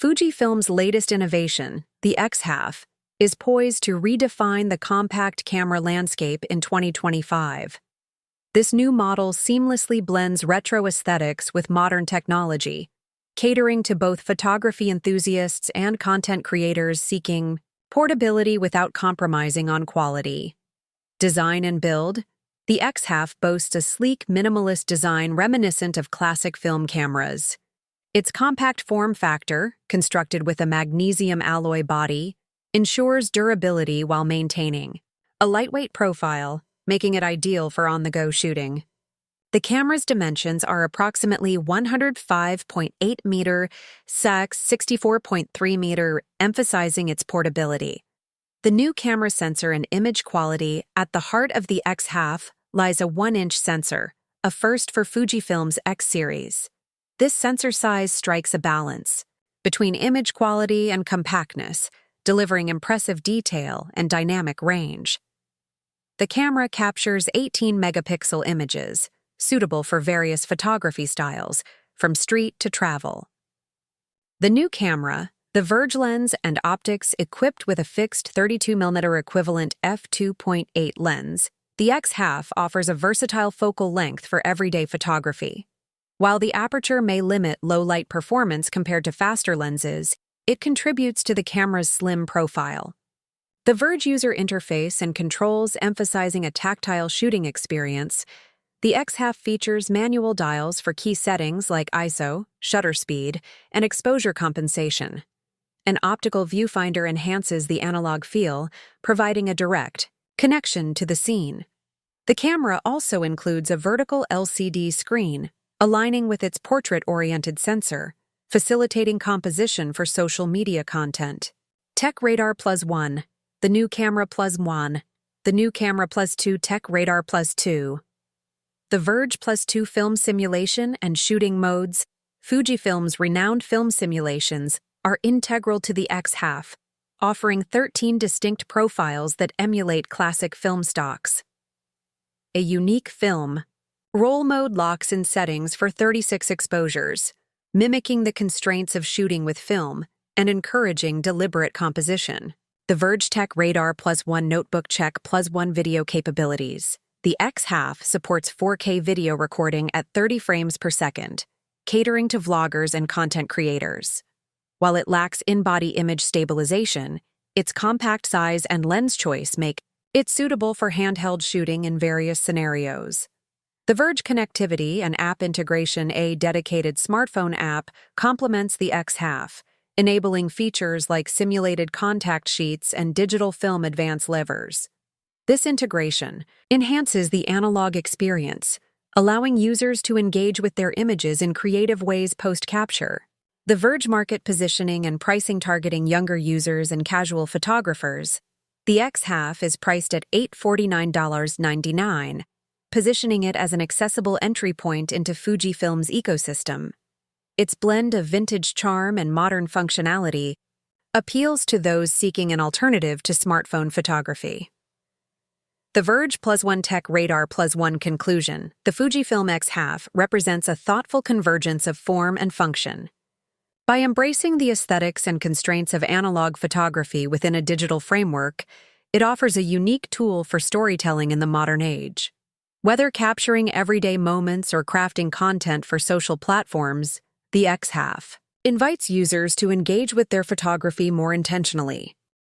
Fujifilm's latest innovation, the X-Half, is poised to redefine the compact camera landscape in 2025. This new model seamlessly blends retro aesthetics with modern technology, catering to both photography enthusiasts and content creators seeking portability without compromising on quality. Design and build. The X-Half boasts a sleek, minimalist design reminiscent of classic film cameras. Its compact form factor, constructed with a magnesium alloy body, ensures durability while maintaining a lightweight profile, making it ideal for on-the-go shooting. The camera's dimensions are approximately 105.8 meter x 64.3 meter, emphasizing its portability. The new camera sensor and image quality. At the heart of the X-Half lies a 1-inch sensor, a first for Fujifilm's X series. This sensor size strikes a balance between image quality and compactness, delivering impressive detail and dynamic range. The camera captures 18-megapixel images, suitable for various photography styles, from street to travel. The new camera, the Verge lens and optics equipped with a fixed 32mm equivalent f2.8 lens, the X-Half offers a versatile focal length for everyday photography. While the aperture may limit low-light performance compared to faster lenses, it contributes to the camera's slim profile. The Verge user interface and controls emphasizing a tactile shooting experience. The X-Half features manual dials for key settings like ISO, shutter speed, and exposure compensation. An optical viewfinder enhances the analog feel, providing a direct connection to the scene. The camera also includes a vertical LCD screen, aligning with its portrait-oriented sensor, facilitating composition for social media content. Tech Radar Plus 1, the new camera Plus 1, the new camera Plus 2 Tech Radar Plus 2. The Verge Plus 2 film simulation and shooting modes. Fujifilm's renowned film simulations are integral to the X-Half, offering 13 distinct profiles that emulate classic film stocks. A unique film. Roll mode locks in settings for 36 exposures, mimicking the constraints of shooting with film and encouraging deliberate composition. The Verge Tech Radar Plus 1 Notebook Check Plus 1 video capabilities. The X-Half supports 4K video recording at 30 frames per second, catering to vloggers and content creators. While it lacks in-body image stabilization, its compact size and lens choice make it suitable for handheld shooting in various scenarios. The Verge connectivity and app integration. A dedicated smartphone app complements the X-Half, enabling features like simulated contact sheets and digital film advance levers. This integration enhances the analog experience, allowing users to engage with their images in creative ways post-capture. The Verge market positioning and pricing targeting younger users and casual photographers. The X-Half is priced at $849.99, positioning it as an accessible entry point into Fujifilm's ecosystem. Its blend of vintage charm and modern functionality appeals to those seeking an alternative to smartphone photography. The Verge Plus 1 Tech Radar Plus 1 conclusion. The Fujifilm X-Half represents a thoughtful convergence of form and function. By embracing the aesthetics and constraints of analog photography within a digital framework, it offers a unique tool for storytelling in the modern age. Whether capturing everyday moments or crafting content for social platforms, the X-Half invites users to engage with their photography more intentionally.